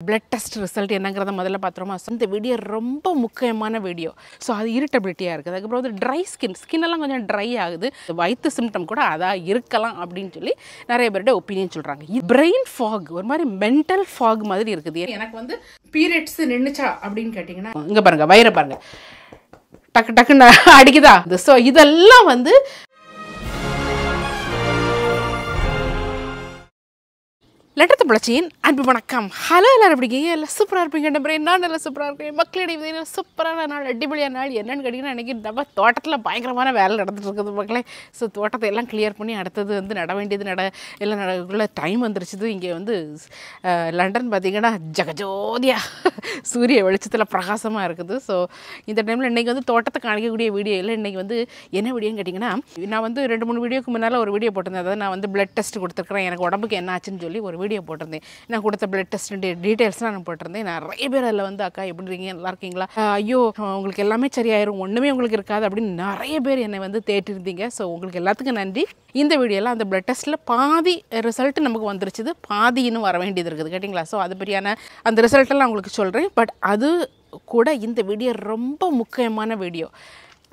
blood test result என்னங்கறத முதல்ல பாத்துறோமா இந்த video ரொம்ப முக்கியமான வீடியோ சோ அது இரிட்டபிலிட்டியா இருக்கு அதுக்கு அப்புறம் dry skin எல்லாம் கொஞ்சம் dry ஆகுது வயித்து சிம்டம் கூட அதா இருக்கலாம் அப்படினு சொல்லி நிறைய பேரோட ஒபினியன் சொல்றாங்க brain fog ஒரு மாதிரி mental fog மாதிரி இருக்குது எனக்கு வந்து periods நின்னுச்சா அப்படினு கேட்டிங்கனா இங்க பாருங்க வயிறு பாருங்க டக்கு டக்குன்னு அடிக்குதா சோ இதெல்லாம் வந்து லெட்டர் தமிழச்சியின் அன்பு வணக்கம் ஹலோ எல்லாரும் எப்படி இருக்கீங்க எல்லாம் சூப்பராக இருப்பீங்க நம்புறேன் நான் நல்லா சூப்பராக இருக்கேன் மக்களிடையே சூப்பரான நாள் அடிப்படையான நாள் என்னென்னு கேட்டிங்கன்னா இன்றைக்கி நம்ம தோட்டத்தில் பயங்கரமான வேலை நடந்துட்டு இருக்குது மக்களே ஸோ தோட்டத்தை எல்லாம் கிளியர் பண்ணி அடுத்தது வந்து நட வேண்டியது எல்லாம் நடக்குள்ள டைம் வந்துருச்சுது இங்கே வந்து லண்டன் பார்த்திங்கன்னா ஜகஜோதியா சூரிய வெளிச்சத்தில் பிரகாசமாக இருக்குது ஸோ இந்த டைமில் இன்றைக்கி வந்து தோட்டத்தை காணிக்கக்கூடிய வீடியோ இல்லை இன்றைக்கி வந்து என்ன வீடியோன்னு கேட்டிங்கன்னா நான் வந்து 2-3 வீடியோக்கு முன்னால் ஒரு வீடியோ போட்டிருந்தேன் அதாவது நான் வந்து பிளட் டெஸ்ட் கொடுத்துருக்குறேன் எனக்கு உடம்புக்கு என்ன ஆச்சுன்னு சொல்லி ஒரு வீடியோ போட்டிருந்தேன் நான் கொடுத்த பிளட் டெஸ்ட் டீட்டெயில்ஸ்லாம் நான் போட்டிருந்தேன் நிறைய பேர் அதில் வந்து அக்கா எப்படி இருக்கீங்க நல்லா இருக்கீங்களா ஐயோ உங்களுக்கு எல்லாமே சரியாயிரும் ஒன்றுமே உங்களுக்கு இருக்காது அப்படின்னு நிறைய பேர் என்னை வந்து தேட்டிருந்தீங்க ஸோ உங்களுக்கு எல்லாத்துக்கும் நன்றி இந்த வீடியோவில் அந்த பிளட் டெஸ்ட்டில் பாதி ரிசல்ட் நமக்கு வந்துருச்சுது பாதி இன்னும் வர வேண்டியது இருக்குது கேட்டிங்களா ஸோ அது பெரியான அந்த ரிசல்ட்டெல்லாம் உங்களுக்கு சொல்கிறேன் பட் அது கூட இந்த வீடியோ ரொம்ப முக்கியமான வீடியோ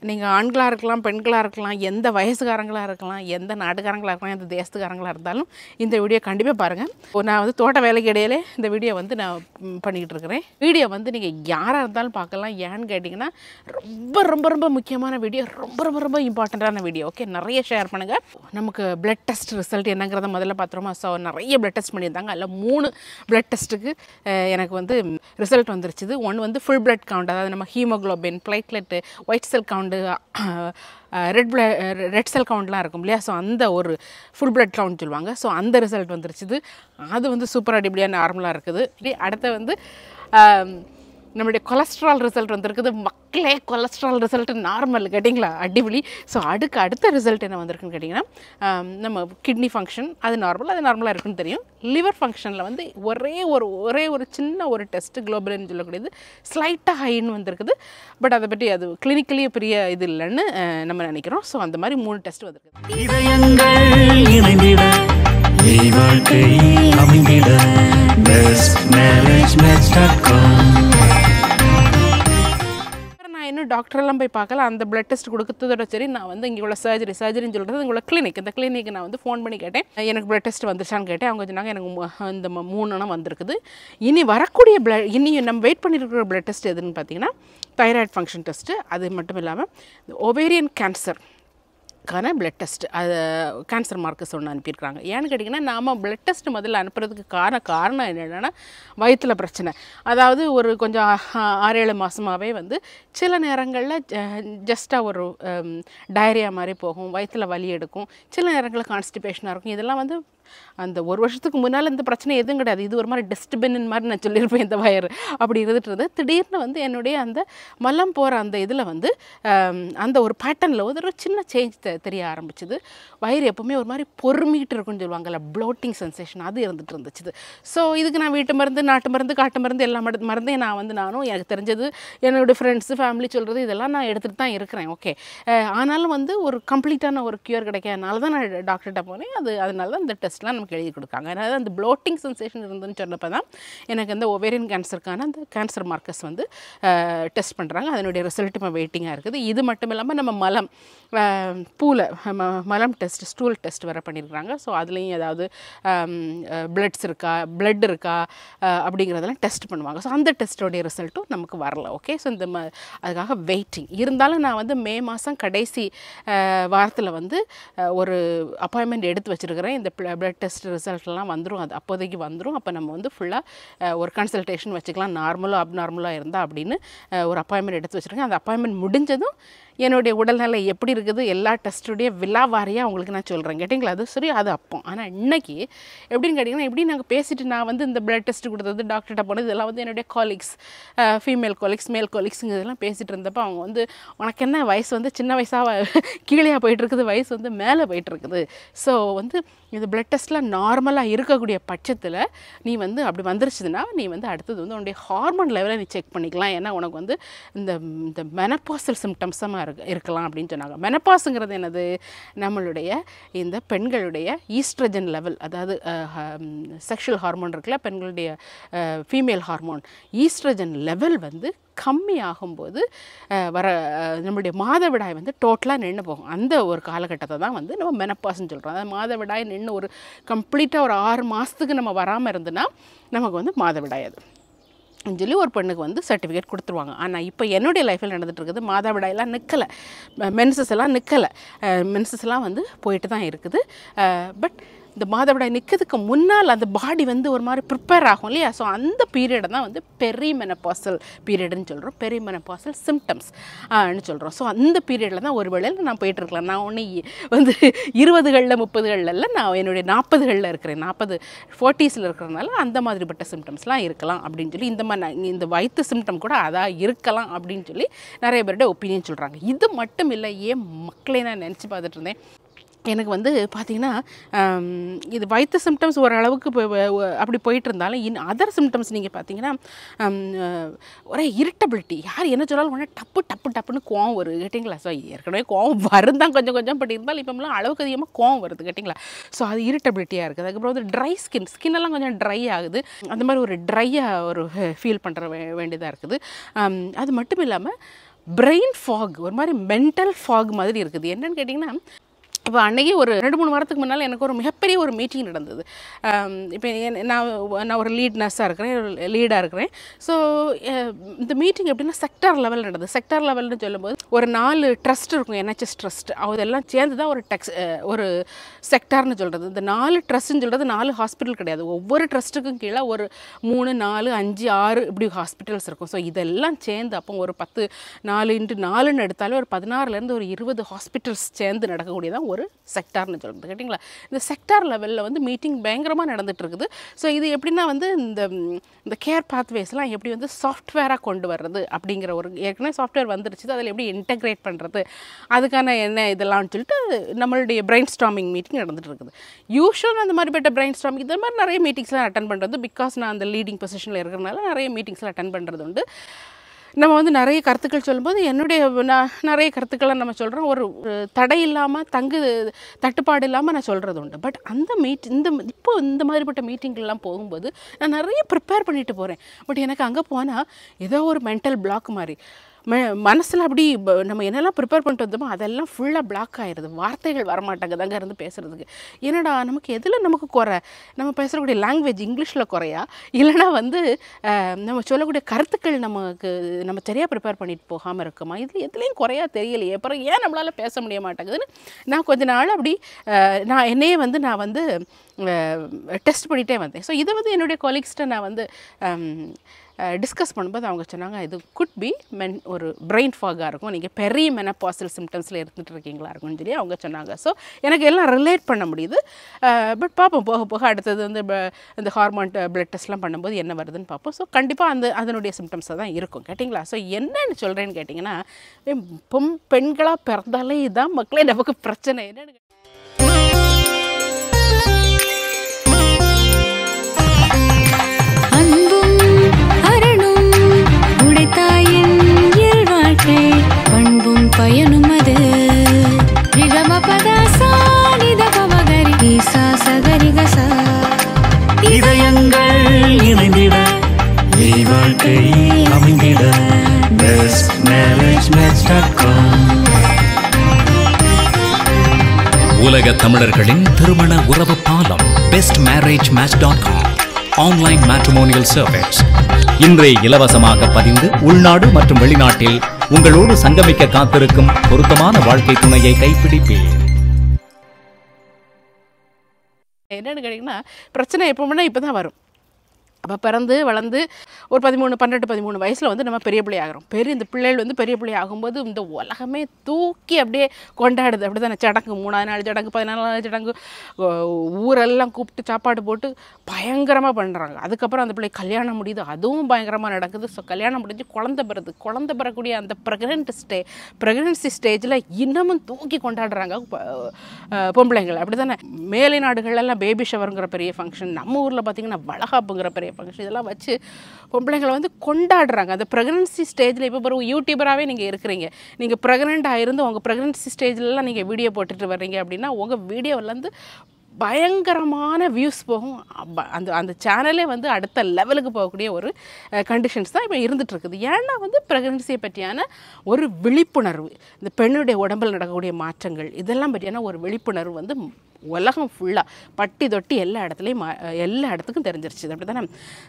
நீங்கள் ஆண்களாக இருக்கலாம் பெண்களாக இருக்கலாம் எந்த வயசுக்காரங்களாக இருக்கலாம் எந்த நாட்டுக்காரங்களாக இருக்கலாம் எந்த தேசத்துக்காரங்களாக இருந்தாலும் இந்த வீடியோ கண்டிப்பாக பாருங்கள் நான் வந்து தோட்ட வேலைக்கு இடையிலே இந்த வீடியோ வந்து நான் பண்ணிக்கிட்டு இருக்கிறேன் வீடியோ வந்து நீங்கள் யாராக இருந்தாலும் பார்க்கலாம் ஏன்னு கேட்டிங்கன்னா ரொம்ப ரொம்ப ரொம்ப முக்கியமான வீடியோ ரொம்ப ரொம்ப ரொம்ப இம்பார்ட்டண்ட்டான வீடியோ ஓகே நிறைய ஷேர் பண்ணுங்கள் நமக்கு பிளட் டெஸ்ட் ரிசல்ட் என்னங்கிறத முதல்ல பார்த்துருமா ஸோ நிறைய பிளட் டெஸ்ட் பண்ணியிருந்தாங்க அதில் 3 பிளட் டெஸ்ட்டுக்கு எனக்கு வந்து ரிசல்ட் வந்துருச்சுது ஒன்று வந்து ஃபுல் பிளட் கவுண்ட் அதாவது நம்ம haemoglobin platelet white cell count red cell கவுண்ட்லாம் இருக்கும் இல்லையா ஸோ அந்த ஒரு ஃபுல் பிளட் கவுண்ட் சொல்லுவாங்க ஸோ அந்த ரிசல்ட் வந்துருச்சுது அது வந்து சூப்பர் அடிப்படியாக நார்மலாக இருக்குது அடுத்து வந்து நம்மளுடைய கொலஸ்ட்ரால் ரிசல்ட் வந்துருக்குது மக்களே கொலஸ்ட்ரால் ரிசல்ட் நார்மல் கேட்டிங்களா அடிப்படி ஸோ அடுத்த ரிசல்ட் என்ன வந்திருக்குன்னு கேட்டிங்கன்னா நம்ம கிட்னி ஃபங்க்ஷன் அது நார்மலாக இருக்குன்னு தெரியும் லிவர் ஃபங்க்ஷனில் வந்து ஒரே ஒரு சின்ன ஒரு டெஸ்ட் குளோபலின்னு சொல்லக்கூடியது ஸ்லைட்டாக ஹைன்னு வந்திருக்குது பட் அதை பற்றி அது கிளினிக்கலி பெரிய இது இல்லைன்னு நம்ம நினைக்கிறோம் ஸோ அந்த மாதிரி 3 டெஸ்ட் வந்திருக்குது இன்னும் டாக்டரெல்லாம் போய் பார்க்கல அந்த பிளட் டெஸ்ட் கொடுத்ததோட சரி நான் வந்து இங்கே உள்ள சர்ஜரின்னு சொல்கிறது இங்கே உள்ள கிளினிக் இந்த கிளினிக்கு நான் வந்து ஃபோன் பண்ணி கேட்டேன் எனக்கு பிளட் டெஸ்ட் வந்துச்சான்னு கேட்டேன் அவங்க சொன்னாங்க எனக்கு இந்த 3 வந்திருக்குது இனி வரக்கூடிய இனி நம்ம வெயிட் பண்ணியிருக்கிற பிளட் டெஸ்ட் எதுன்னு பார்த்தீங்கன்னா தைராய்டு ஃபங்க்ஷன் டெஸ்ட்டு அது மட்டும் இல்லாமல் ஓவேரியன் கேன்சர் கான பிளட் டெஸ்ட் அது கேன்சர் மார்க்கஸ் ஒன்று அனுப்பியிருக்காங்க ஏன்னு கேட்டிங்கன்னா நாம் பிளட் டெஸ்ட் முதல்ல அனுப்புறதுக்கு காரணம் என்னென்னா வயிற்றில் பிரச்சனை அதாவது ஒரு கொஞ்சம் 6-7 மாதமாகவே வந்து சில நேரங்களில் ஜஸ்ட்டாக ஒரு டயரியா மாதிரி போகும் வயிற்றில் வலி எடுக்கும் சில நேரங்களில் கான்ஸ்டிபேஷனாக இருக்கும் இதெல்லாம் வந்து அந்த ஒரு வருஷத்துக்கு முன்னால் இந்த பிரச்சனை எதுவும் கிடையாது இது ஒரு மாதிரி டஸ்ட்பின் மாதிரி நான் சொல்லியிருப்பேன் இந்த வயர் அப்படி இருந்துட்டு திடீர்னு வந்து என்னுடைய அந்த மலம் போகிற அந்த இதில் வந்து அந்த ஒரு பேட்டர்னில் ஒரு சின்ன சேஞ்ச் தெரிய ஆரம்பிச்சுது வயிறு எப்போவுமே ஒரு மாதிரி பொறுமிக்கிட்டு இருக்குன்னு சொல்லுவாங்கல்ல ப்ளோட்டிங் சென்சேஷன் அது இருந்துட்டு இருந்துச்சு ஸோ இதுக்கு நான் வீட்டு மருந்து நாட்டு மருந்து காட்டு மருந்து எல்லா மருந்தையும் நான் வந்து நானும் எனக்கு தெரிஞ்சது என்னோடய ஃப்ரெண்ட்ஸு ஃபேமிலி சொல்கிறது இதெல்லாம் நான் எடுத்துகிட்டு தான் இருக்கிறேன் ஓகே ஆனாலும் வந்து ஒரு கம்ப்ளீட்டான ஒரு க்யூர் கிடைக்காதனால தான் நான் டாக்டர்கிட்ட போனேன் அதனால தான் இந்த டெஸ்ட்லாம் நமக்கு எழுதி கொடுக்காங்க அதனால் அந்த ப்ளோட்டிங் சென்சேஷன் இருந்துன்னு சொன்னப்போ தான் எனக்கு அந்த ஓவேரியன் கேன்சருக்கான அந்த கேன்சர் மார்க்கர்ஸ் வந்து டெஸ்ட் பண்ணுறாங்க அதனுடைய ரிசல்ட் இப்போ வெயிட்டிங்காக இருக்குது இது மட்டும் இல்லாமல் நம்ம மலம் மலம் டெஸ்ட் ஸ்டூல் டெஸ்ட் வேறு பண்ணியிருக்கிறாங்க ஸோ அதுலேயும் ஏதாவது பிளட் இருக்கா அப்படிங்கிறதெல்லாம் டெஸ்ட் பண்ணுவாங்க ஸோ அந்த டெஸ்ட்டோடைய ரிசல்ட்டும் நமக்கு வரல ஓகே ஸோ இந்த அதுக்காக வெயிட்டிங் இருந்தாலும் நான் வந்து மே மாதம் கடைசி வாரத்தில் வந்து ஒரு அப்பாயின்மெண்ட் எடுத்து வச்சுருக்கிறேன் இந்த பிளட் டெஸ்ட் ரிசல்ட்லாம் வந்துடும் அது அப்போதைக்கு வந்துடும் அப்போ நம்ம வந்து ஃபுல்லாக ஒரு கன்சல்டேஷன் வச்சுக்கலாம் நார்மலோ அப்நார்மலாக இருந்தால் அப்படின்னு ஒரு அப்பாயின்மெண்ட் எடுத்து வச்சுருக்கேன் அந்த அப்பாயின்மெண்ட் முடிஞ்சதும் என்னுடைய உடல்நிலை எப்படி இருக்குது எல்லா டெஸ்ட்டுடைய விலாவாரியாக உங்களுக்கு நான் சொல்கிறேன் கேட்டிங்களா அது சரி அது அப்போ ஆனால் இன்றைக்கி எப்படின்னு கேட்டிங்கன்னா எப்படி நாங்கள் பேசிட்டு நான் வந்து இந்த பிளட் டெஸ்ட் கொடுத்தது டாக்டர்கிட்ட போனது இதெல்லாம் வந்து என்னுடைய காலிக்ஸ் ஃபீமேல் காலிக்ஸ் மேல் காலிக்ஸுங்க இதெல்லாம் பேசிகிட்டு இருந்தப்போ அவங்க வந்து உனக்கு என்ன வயசு வந்து சின்ன வயசாக கீழே போயிட்டுருக்குது வயசு வந்து மேலே போயிட்டுருக்குது ஸோ வந்து இது பிளட் டெஸ்ட்லாம் நார்மலாக இருக்கக்கூடிய பட்சத்தில் நீ வந்து அப்படி வந்துருச்சுன்னா நீ வந்து அடுத்தது வந்து உன்னுடைய ஹார்மோன் லெவலை நீ செக் பண்ணிக்கலாம். ஏன்னா உனக்கு வந்து இந்த மெனப்பாசல் சிம்டம்ஸாக இருக்கலாம் அப்படின்னு சொன்னாங்க. மெனப்பாஸுங்கிறது என்னது? நம்மளுடைய இந்த பெண்களுடைய ஈஸ்ட்ரஜன் லெவல், அதாவது செக்ஷுவல் ஹார்மோன் இருக்குல்ல, பெண்களுடைய ஃபீமேல் ஹார்மோன் ஈஸ்ட்ரஜன் லெவல் வந்து கம்மி ஆகும்போது வர நம்மளுடைய மாதவிடாய் வந்து டோட்டலாக நின்று போகும். அந்த ஒரு காலகட்டத்தை தான் வந்து நம்ம மெனப்பாஸ்ன்னு சொல்கிறோம். அதாவது மாதவிடாய் நின்று ஒரு கம்ப்ளீட்டாக ஒரு 6 மாதத்துக்கு நம்ம வராமல் இருந்துன்னா நமக்கு வந்து மாதவிடாய் அது சொல்லி ஒரு பெண்ணுக்கு வந்து சர்டிஃபிகேட் கொடுத்துருவாங்க. ஆனால் இப்போ என்னுடைய லைஃப்பில் நடந்துகிட்டு இருக்குது, மாதவிடாயெல்லாம் நிற்கலை, மென்சஸ் எல்லாம் நிற்கலை, மென்சஸ் எல்லாம் வந்து போயிட்டு தான் இருக்குது. பட் இந்த மாதவிடாய் நிற்கிறதுக்கு முன்னால் அந்த பாடி வந்து ஒரு மாதிரி ப்ரிப்பேர் ஆகும் இல்லையா? ஸோ அந்த பீரியடை தான் வந்து பெரிமெனப்பாசல் பீரியடுன்னு சொல்கிறோம், பெரிமெனப்பாசல் சிம்டம்ஸ்னு சொல்கிறோம். ஸோ அந்த பீரியடில் தான் ஒரு வேளையில் நான் போயிட்டுருக்கலாம். நான் ஒன்று வந்து 20களில் 30களில் நான் என்னுடைய 40களில் இருக்கிறேன், 40s இருக்கிறதுனால அந்த மாதிரிப்பட்ட சிம்டம்ஸ்லாம் இருக்கலாம் அப்படின்னு சொல்லி இந்த வயிற்று சிம்டம் கூட அதாக இருக்கலாம் அப்படின்னு சொல்லி நிறைய பேருடைய ஒப்பீனியன் சொல்கிறாங்க. இது மட்டும் இல்லை, ஏன் மக்களே நான் நினச்சி பார்த்துட்டு இருந்தேன். எனக்கு வந்து பார்த்திங்கன்னா இது வயிற்று சிம்டம்ஸ் ஓரளவுக்கு அப்படி போயிட்டு இருந்தாலும் அதர் சிம்டம்ஸ் நீங்கள் பார்த்தீங்கன்னா ஒரே இரிட்டபிலிட்டி, யார் என்ன சொன்னாலும் உடனே டப்புன்னு கோவம் வருது கேட்டிங்களா? ஸோ ஏற்கனவே கோவம் வருந்தான் கொஞ்சம் பட் இருந்தாலும் இப்போலாம் அளவுக்கு அதிகமாக கோவம் வருது கேட்டிங்களா? ஸோ அது இரிட்டபிலிட்டியாக இருக்குது. அதுக்கப்புறம் வந்து ட்ரை ஸ்கின்னெல்லாம் கொஞ்சம் ட்ரை ஆகுது, அந்த மாதிரி ஒரு ட்ரையாக ஒரு ஃபீல் பண்ணுற வேண்டியதாக இருக்குது. அது மட்டும் இல்லாமல் பிரெயின் ஃபாக், ஒரு மாதிரி மென்டல் ஃபாக் மாதிரி இருக்குது. என்னென்னு கேட்டிங்கன்னா, இப்போ அன்றைக்கி ஒரு 2-3 வாரத்துக்கு முன்னால் எனக்கு ஒரு மிகப்பெரிய ஒரு மீட்டிங் நடந்தது. இப்போ நான் ஒரு லீட் நர்ஸாக இருக்கிறேன், லீடாக இருக்கிறேன். ஸோ இந்த மீட்டிங் எப்படின்னா செக்டார் லெவலில் நடந்தது. செக்டார் லெவல்னு சொல்லும்போது ஒரு 4 ட்ரஸ்ட் இருக்கும், NHS ட்ரஸ்ட், அதெல்லாம் சேர்ந்து தான் ஒரு செக்டார்னு சொல்கிறது. இந்த 4 ட்ரஸ்ட்னு சொல்கிறது 4 ஹாஸ்பிட்டல் கிடையாது. ஒவ்வொரு ட்ரஸ்ட்டுக்கும் கீழே ஒரு 3, 4, 5, 6 இப்படி ஹாஸ்பிட்டல்ஸ் இருக்கும். ஸோ இதெல்லாம் சேர்ந்து அப்போ ஒரு 10, 4x4ன்னு எடுத்தாலே ஒரு 16லேருந்து ஒரு 20 ஹாஸ்பிட்டல்ஸ் சேர்ந்து நடக்கக்கூடியதான் ஒரு செக்டார்னு சொல்கிறது கேட்டிங்களா? இந்த செக்டார் லெவலில் வந்து மீட்டிங் பயங்கரமாக நடந்துகிட்டு இருக்குது. ஸோ இது எப்படின்னா வந்து இந்த கேர் பாத்வேஸ்லாம் எப்படி வந்து சாஃப்ட்வேராக கொண்டு வர்றது அப்படிங்கிற ஒரு ஏற்கனவே சாஃப்ட்வேர் வந்துருச்சு, அதில் எப்படி இன்டெக்ரேட் பண்ணுறது, அதுக்கான என்ன இதெல்லாம் சொல்லிட்டு நம்மளுடைய பிரெயின் ஸ்டார்மிங் மீட்டிங் நடந்துகிட்டு இருக்குது. யூஸ்வலாக அந்த மாதிரிப்பட்ட பிரெயின் ஸ்டார்மிங் இந்த மாதிரி நிறைய மீட்டிங்ஸ்லாம் அட்டன் பண்ணுறது, பிகாஸ் நான் அந்த லீடிங் பொசிஷனில் இருக்கிறதுனால நிறைய மீட்டிங்ஸ்லாம் அட்டன் பண்ணுறது உண்டு. நம்ம வந்து நிறைய கருத்துக்கள் சொல்லும்போது நிறைய கருத்துக்களை நம்ம சொல்கிறோம், ஒரு தடை இல்லாமல் தட்டுப்பாடு இல்லாமல் நான் சொல்கிறது உண்டு. பட் அந்த இப்போ இந்த மாதிரிப்பட்ட மீட்டிங்கெல்லாம் போகும்போது நான் நிறைய ப்ரிப்பேர் பண்ணிட்டு போகிறேன். பட் எனக்கு அங்கே போனால் ஏதோ ஒரு மென்டல் பிளாக் மாதிரி மனசில் அப்படி நம்ம என்னெல்லாம் ப்ரிப்பேர் பண்ணிட்டு வந்தோமோ அதெல்லாம் ஃபுல்லாக பிளாக் ஆகிடுது. வார்த்தைகள் வரமாட்டாங்க அங்கே இருந்து பேசுகிறதுக்கு. என்னடா நமக்கு எதில் நமக்கு குறை? நம்ம பேசுகிறக்கூடிய லாங்குவேஜ் இங்கிலீஷில் குறையா, இல்லைனா வந்து நம்ம சொல்லக்கூடிய கருத்துக்கள் நம்ம சரியாக ப்ரிப்பேர் பண்ணிட்டு போகாமல் இருக்குமா? இதில் எதுலேயும் குறையா தெரியலையே, அப்புறம் ஏன் நம்மளால் பேச முடிய மாட்டேங்குதுன்னு நான் கொஞ்ச நாள் அப்படி என்னையே வந்து நான் வந்து டெஸ்ட் பண்ணிகிட்டே வந்தேன். ஸோ இதை வந்து என்னுடைய கொலீக்ஸ்கிட்ட நான் வந்து டிஸ்கஸ் பண்ணும்போது அவங்க சொன்னாங்க, இது குட் பி ஒரு பிரெயின் ஃபாகாக இருக்கும், நீங்கள் பெரிமெனப்பாசல் சிம்டம்ஸில் இருந்துகிட்டு இருக்கீங்களா இருக்கும்னு சொல்லி அவங்க சொன்னாங்க. ஸோ எனக்கு எல்லாம் ரிலேட் பண்ண முடியுது. பட் பார்ப்போம், போக போக அடுத்தது வந்து இந்த ஹார்மோன் பிளட் டெஸ்ட்லாம் பண்ணும்போது என்ன வருதுன்னு பார்ப்போம். ஸோ கண்டிப்பாக அதனுடைய சிம்டம்ஸாக தான் இருக்கும் கேட்டிங்களா? ஸோ என்னன்னு சொல்கிறேன்னு கேட்டிங்கன்னா, பெண்களாக பிறந்தாலே இதுதான் மக்களே நமக்கு பிரச்சனை. என்னென்னு பண்பும் பயனும் அது இதயங்கள் இணைந்திட வாழ்க்கை அமைந்திட உலக தமிழர்களின் திருமண உறவு பாலம் bestmarriagematch.com ஆன்லைன் மேட்ரிமோனியல் சர்வீஸ். இன்றே இலவசமாக பதிந்து உள்நாடு மற்றும் வெளிநாட்டில் உங்களோடு சங்கமிக்க காத்திருக்கும் பொருத்தமான வாழ்க்கை துணையை கைப்பிடிப்பேன். என்னன்னு கேட்டீங்கன்னா, பிரச்சனை எப்பவுமே இப்பதான் வரும். அப்போ பிறந்து வளர்ந்து ஒரு 13 வயசில் வந்து நம்ம பெரிய பிள்ளை ஆகிறோம். இந்த பிள்ளைகள் வந்து பெரிய பிள்ளை ஆகும்போது இந்த உலகமே தூக்கி அப்படியே கொண்டாடுது. அப்படி தானே சடங்கு, 3ஆவது நாள் சடங்கு, 14ஆவது சடங்கு, ஊரெல்லாம் கூப்பிட்டு சாப்பாடு போட்டு பயங்கரமாக பண்ணுறாங்க. அதுக்கப்புறம் அந்த பிள்ளை கல்யாணம் முடியுது, அதுவும் பயங்கரமாக நடக்குது. ஸோ கல்யாணம் முடிஞ்சு குழந்தை பெறக்கூடிய அந்த ப்ரெக்னன்சி ஸ்டேஜில் இன்னமும் தூக்கி கொண்டாடுறாங்க பொம்பளைங்கள். அப்படி தானே மேலை நாடுகள்லாம் பேபி ஷவருங்கிற பெரிய ஃபங்க்ஷன், நம்ம ஊரில் பார்த்திங்கன்னா வளகாப்புங்கிற பெரிய ஃபங்க்ஷன், இதெல்லாம் வச்சு பொம்பளைங்களை வந்து கொண்டாடுறாங்க. அந்த ப்ரெக்னன்சி ஸ்டேஜில் இப்போ ஒரு யூடியூபராகவே நீங்கள் இருக்கிறீங்க, நீங்கள் ப்ரெக்னென்ட்டாக இருந்து உங்கள் ப்ரெக்னன்சி ஸ்டேஜ்லலாம் நீங்கள் வீடியோ போட்டுட்டு வர்றீங்க அப்படின்னா உங்கள் வீடியோவிலேருந்து பயங்கரமான வியூஸ் போகும். அந்த சேனலே வந்து அடுத்த லெவலுக்கு போகக்கூடிய ஒரு கண்டிஷன்ஸ் தான் இப்போ இருந்துகிட்ருக்குது. ஏன்னா வந்து ப்ரெக்னன்சியை பற்றியான ஒரு விழிப்புணர்வு, இந்த பெண்ணுடைய உடம்பில் நடக்கக்கூடிய மாற்றங்கள், இதெல்லாம் பற்றியான ஒரு விழிப்புணர்வு வந்து உலகம் ஃபுல்லாக பட்டி தொட்டி எல்லா இடத்துக்கும் தெரிஞ்சிருச்சு. அப்படி தானே?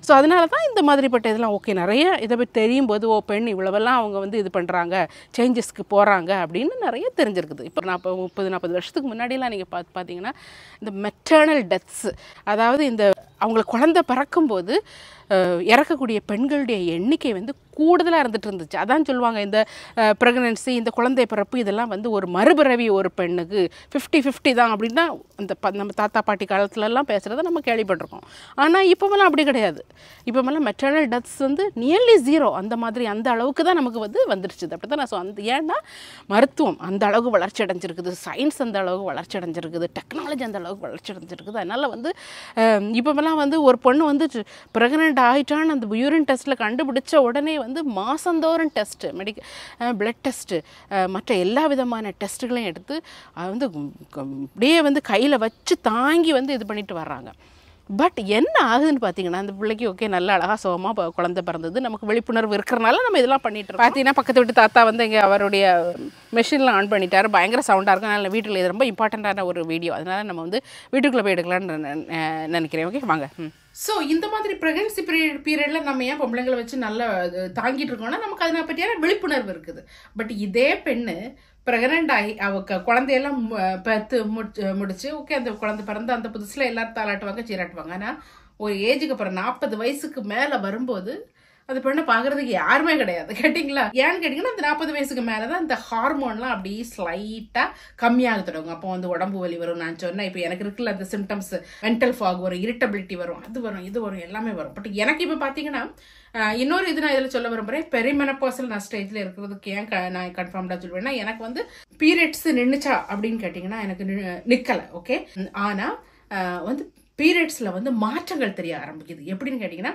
ஸோ அதனால தான் இந்த மாதிரிப்பட்ட இதெல்லாம் ஓகே, நிறைய இதை பற்றி தெரியும் போது பெண் இவ்வளவெல்லாம் அவங்க வந்து இது பண்ணுறாங்க, சேஞ்சஸ்க்கு போகிறாங்க அப்படின்னு நிறைய தெரிஞ்சிருக்குது. இப்போ 30-40 வருஷத்துக்கு முன்னாடியெல்லாம் நீங்கள் பார்த்தீங்கன்னா இந்த மெட்டர்னல் டெத்ஸ், அதாவது இந்த அவங்களுக்கு குழந்தை பிறக்கும்போது இறக்கக்கூடிய பெண்களுடைய எண்ணிக்கை வந்து கூடுதலாக இருந்துட்டு. அதான் சொல்லுவாங்க, இந்த ப்ரெக்னன்சி, இந்த குழந்தை பிறப்பு இதெல்லாம் வந்து ஒரு மறுபிறவி, ஒரு பெண்ணுக்கு 50-50 தான் அப்படின்னா நம்ம தாத்தா பாட்டி காலத்துலலாம் பேசுகிறத நம்ம கேள்விப்பட்டிருக்கோம். ஆனால் இப்போமெல்லாம் அப்படி கிடையாது. இப்போமெல்லாம் மெட்டர்னல் டெத்ஸ் வந்து நியர்லி 0 அந்த அளவுக்கு தான் நமக்கு வந்து வந்துருச்சு. அப்படி தான் நான் ஏன்னா மருத்துவம் அந்த அளவுக்கு வளர்ச்சி அடைஞ்சிருக்குது, சயின்ஸ் அந்த அளவுக்கு வளர்ச்சி அடைஞ்சிருக்குது, டெக்னாலஜி அந்த அளவுக்கு வளர்ச்சி அடைஞ்சிருக்குது. அதனால் வந்து இப்போமெல்லாம் வந்து ஒரு பொண்ணு வந்து ப்ரெக்னென்ட் ஆகிட்டான்னு அந்த யூரின் டெஸ்ட்டில் கண்டுபிடிச்ச உடனே வந்து மாதந்தோறும் டெஸ்ட்டு, பிளட் டெஸ்ட்டு, மற்ற எல்லா விதமான டெஸ்ட்டுகளையும் எடுத்து அது வந்து அப்படியே வந்து கையில் வச்சு தாங்கி வந்து இது பண்ணிட்டு வர்றாங்க. பட் என்ன ஆகுதுன்னு பார்த்தீங்கன்னா, அந்த பிள்ளைக்கு ஓகே நல்ல அழகாக சுகமாக குழந்தை பிறந்தது, நமக்கு விழிப்புணர்வு இருக்கிறனால நம்ம இதெல்லாம் பண்ணிட்டு இருக்கோம். பார்த்தீங்கன்னா பக்கத்து வீட்டு தாத்தா வந்து இங்கே அவருடைய மெஷினில் ஆன் பண்ணிட்டார், பயங்கர சவுண்டாக இருக்கும். அதனால் வீட்டில் இது ரொம்ப இம்பார்ட்டண்ட்டான ஒரு வீடியோ, அதனால் நம்ம வந்து வீட்டுக்குள்ளே போய் எடுக்கலான்னு நினைக்கிறேன். ஓகே வாங்க. ஸோ இந்த மாதிரி ப்ரெக்னன்சி பீரியடில் நம்ம ஏன் பொம்பளைங்களை வச்சு நல்லா தாங்கிட்டு இருக்கோம்னா நமக்கு அதை பற்றியான விழிப்புணர்வு இருக்குது. பட் இதே பெண்ணு ப்ரெக்னென்ட் ஆகி குழந்தையெல்லாம் பெற்று முடிச்சு ஓகே, அந்த குழந்தை பிறந்து அந்த புதுசில் எல்லாரும் தாளாட்டுவாங்க, சீராட்டுவாங்க. ஆனால் ஒரு ஏஜுக்கு அப்புறம் 40 வயசுக்கு மேலே வரும்போது அந்த பெண்ணை பார்க்குறதுக்கு யாருமே கிடையாது. கேட்டிங்களா? ஏன்னு கேட்டிங்கன்னா அந்த 40 வயசுக்கு மேலே தான் இந்த ஹார்மோன்லாம் அப்படியே ஸ்லைட்டாக கம்மியாக தொடங்கும். அப்போ வந்து உடம்பு வலி வரும். நான் சொன்னேன் இப்போ எனக்கு இருக்குல்ல அந்த சிம்டம்ஸ், மென்டல் ஃபாக் வரும், இரிட்டபிலிட்டி வரும், அது வரும், இது வரும், எல்லாமே வரும். பட் எனக்கு இப்போ பார்த்தீங்கன்னா இன்னொரு இது நான் இதில் சொல்ல விரும்புகிறேன், பெரிமெனோபாசல் நான் ஸ்டேஜில் இருக்கிறதுக்கு ஏன் நான் கன்ஃபார்ம்டாக சொல்லுவேன்னா, எனக்கு வந்து பீரியட்ஸ் நின்றுச்சா அப்படின்னு கேட்டிங்கன்னா எனக்கு நிற்கலை. ஓகே, ஆனால் வந்து பீரியட்ஸில் வந்து மாற்றங்கள் தெரிய ஆரம்பிக்குது. எப்படின்னு கேட்டிங்கன்னா,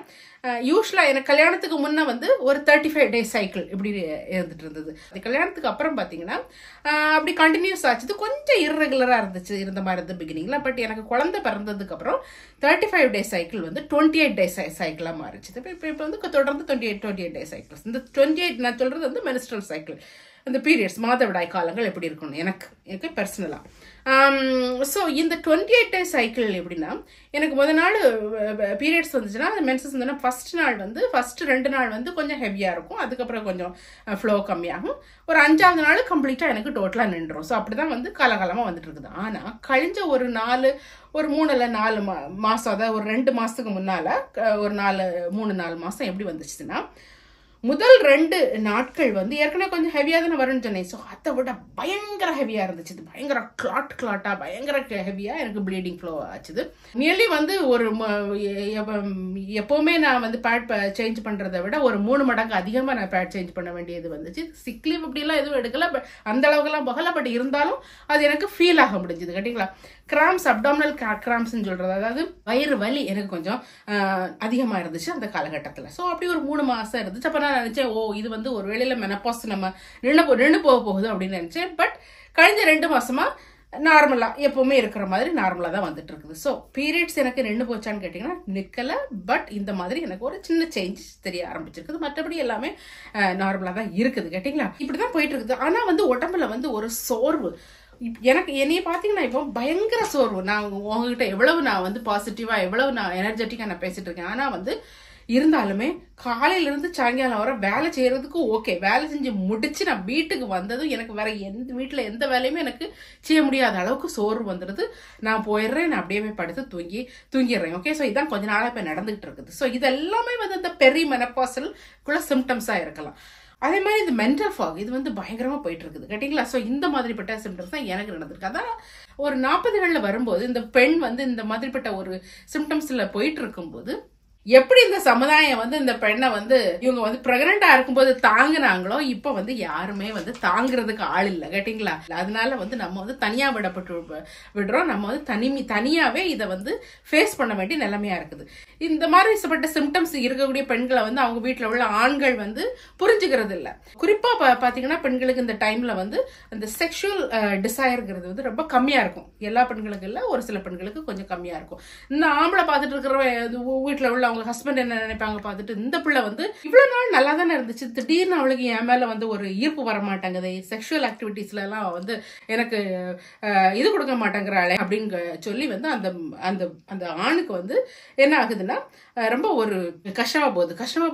யூஸ்வலாக எனக்கு கல்யாணத்துக்கு முன்னே வந்து ஒரு 35 days சைக்கிள் இப்படி இருந்துட்டு இருந்தது. அது கல்யாணத்துக்கு அப்புறம் பார்த்தீங்கன்னா அப்படி கண்டினியூஸ் ஆச்சு, கொஞ்சம் இர்ரெகுலராக இருந்த மாதிரி இருந்தது பிகினிங்கில். பட் எனக்கு குழந்தை பிறந்ததுக்கப்புறம் 35 days சைக்கிள் வந்து 28 days சைக்கிளாக மாறிச்சு. இப்போ வந்து தொடர்ந்து 28 days சைக்கிள்ஸ். இந்த 28 நான் சொல்கிறது வந்து மென்ஸ்ட்ரல் சைக்கிள், இந்த பீரியட்ஸ், மாதவிடாய் காலங்கள் எப்படி இருக்கணும் எனக்கு பர்சனலாக. ஸோ இந்த 28 days சைக்கிள் எப்படின்னா, எனக்கு முதல் நாள் பீரியட்ஸ் வந்துச்சுன்னா, மென்சஸ் வந்துன்னா ஃபர்ஸ்ட் 2 நாள் வந்து கொஞ்சம் ஹெவியாக இருக்கும், அதுக்கப்புறம் கொஞ்சம் ஃப்ளோ கம்மியாகும், ஒரு 5ஆவது நாள் கம்ப்ளீட்டாக எனக்கு டோட்டலாக நின்றுடும். ஸோ அப்படி தான் வந்து காலகாலமாக வந்துட்டு இருக்குது. ஆனால் கழிஞ்ச ஒரு 3 இல்லை 4 மாதம், அதாவது ஒரு 2 மாதத்துக்கு முன்னால் ஒரு 3-4 மாதம் எப்படி வந்துச்சுன்னா, முதல் 2 நாட்கள் வந்து ஏற்கனவே கொஞ்சம் ஹெவியாக தானே வரும்னு சொன்னேன். ஸோ அதை விட பயங்கர ஹெவியாக இருந்துச்சு. இது பயங்கர கிளாட்டாக பயங்கர ஹெவியாக எனக்கு ப்ளீடிங் ஃப்ளோ ஆச்சுது. நியர்லி வந்து ஒரு எப்போவுமே நான் வந்து பேட் சேஞ்ச் பண்ணுறதை விட ஒரு 3 மடங்கு அதிகமாக நான் பேட் சேஞ்ச் பண்ண வேண்டியது வந்துச்சு. சிக் லீவ் அப்படிலாம் எதுவும் எடுக்கல, பட் அந்த அளவுக்குலாம் போகல. பட் இருந்தாலும் அது எனக்கு ஃபீல் ஆக முடிஞ்சுது. கேட்டிங்களா? கிராம்ஸ், அப்டாமினல் கிராம்ஸ்ன்னு சொல்கிறது, அதாவது வயிறு வலி எனக்கு கொஞ்சம் அதிகமாக இருந்துச்சு அந்த காலகட்டத்தில். ஸோ அப்படி ஒரு 3 மாதம் இருந்துச்சு. அப்போ நான் நினச்சேன், இது வந்து ஒரு வேளையில் மெனப்பாஸ் நம்ம நின்று போக போகுது அப்படின்னு நினச்சேன். பட் கழிஞ்ச 2 மாசமா நார்மலாக எப்பவுமே இருக்கிற மாதிரி நார்மலாக தான் வந்துட்டு இருக்குது. ஸோ பீரியட்ஸ் எனக்கு நின்று போச்சான்னு கேட்டிங்கன்னா நிற்கலை. பட் இந்த மாதிரி எனக்கு ஒரு சின்ன சேஞ்ச் தெரிய ஆரம்பிச்சிருக்குது. மற்றபடி எல்லாமே நார்மலாக தான் இருக்குது. கேட்டிங்களா? இப்படி தான் போயிட்டு இருக்குது. ஆனால் வந்து உடம்புல வந்து ஒரு சோர்வு, என்னைய பார்த்தீங்கன்னா இப்போ பயங்கர சோர்வு. நான் உங்ககிட்ட எவ்வளவு நான் வந்து பாசிட்டிவாக, எவ்வளவு நான் எனர்ஜெட்டிக்காக நான் பேசிட்டு இருக்கேன். ஆனால் வந்து இருந்தாலுமே காலையிலேருந்து சாயங்காலம் வர வேலை செய்யறதுக்கு ஓகே, வேலை செஞ்சு முடிச்சு நான் வீட்டுக்கு வந்ததும் எனக்கு வேற வீட்டில் எந்த வேலையுமே எனக்கு செய்ய முடியாத அளவுக்கு சோர்வு வந்துடுது. நான் போயிடுறேன், நான் அப்படியே போய் படுத்து தூங்கிடுறேன். ஓகே, ஸோ இதான் கொஞ்ச நாளாக இப்போ நடந்துகிட்டு இருக்குது. ஸோ இது எல்லாமே வந்து இந்த பெரி மெனப்பாசல்குள்ள சிம்டம்ஸாக இருக்கலாம். அதே மாதிரி இது மென்டல் ஃபாக், இது வந்து பயங்கரமா போயிட்டு இருக்குது கேட்டீங்களா. ஸோ இந்த மாதிரிப்பட்ட சிம்டம்ஸ் தான் எனக்கு நடந்திருக்கு. அதான் ஒரு 40களில் வரும்போது இந்த பெண் வந்து இந்த மாதிரிப்பட்ட ஒரு சிம்டம்ஸ்ல போயிட்டு இருக்கும்போது எப்படி இந்த சமுதாயம் வந்து இந்த பெண்ணை வந்து இவங்க வந்து பிரெக்னண்டா இருக்கும்போது தாங்கினாங்களோ இப்ப வந்து யாருமே வந்து தாங்குறதுக்கு ஆள் இல்லை கேட்டீங்களா. அதனால வந்து நம்ம வந்து தனியா விடுறோம். நம்ம வந்து தனியாவே இதை வந்து ஃபேஸ் பண்ண வேண்டிய நிலைமையா இருக்குது. இந்த மாதிரி சிம்டம்ஸ் இருக்கக்கூடிய பெண்களை வந்து அவங்க வீட்டுல உள்ள ஆண்கள் வந்து புரிஞ்சுக்கிறது இல்லை. குறிப்பா பாத்தீங்கன்னா பெண்களுக்கு இந்த டைம்ல வந்து அந்த செக்ஷுவல் டிசைர்ங்கிறது வந்து ரொம்ப கம்மியா இருக்கும். எல்லா பெண்களுக்கு இல்ல, ஒரு சில பெண்களுக்கு கொஞ்சம் கம்மியா இருக்கும். இந்த ஆம்பளை பார்த்துட்டு இருக்கிற வீட்டுல உள்ள அவங்க ஹஸ்பண்ட் என்ன நினைப்பாங்க பார்த்துட்டு, இந்த பிள்ளை வந்து இவ்வளவு நாள் நல்லா தானே இருந்துச்சு, திடீர்னு அவளுக்கு என் மேல வந்து ஒரு ஈர்ப்பு வர மாட்டேங்குது, செக்ஷுவல் ஆக்டிவிட்டிஸ்ல எல்லாம் வந்து எனக்கு இது கொடுக்க மாட்டேங்கிறாளே அப்படின்னு சொல்லி வந்து அந்த அந்த ஆணுக்கு வந்து என்ன ஆகுதுன்னா ரொம்ப ஒரு கஷ்டமா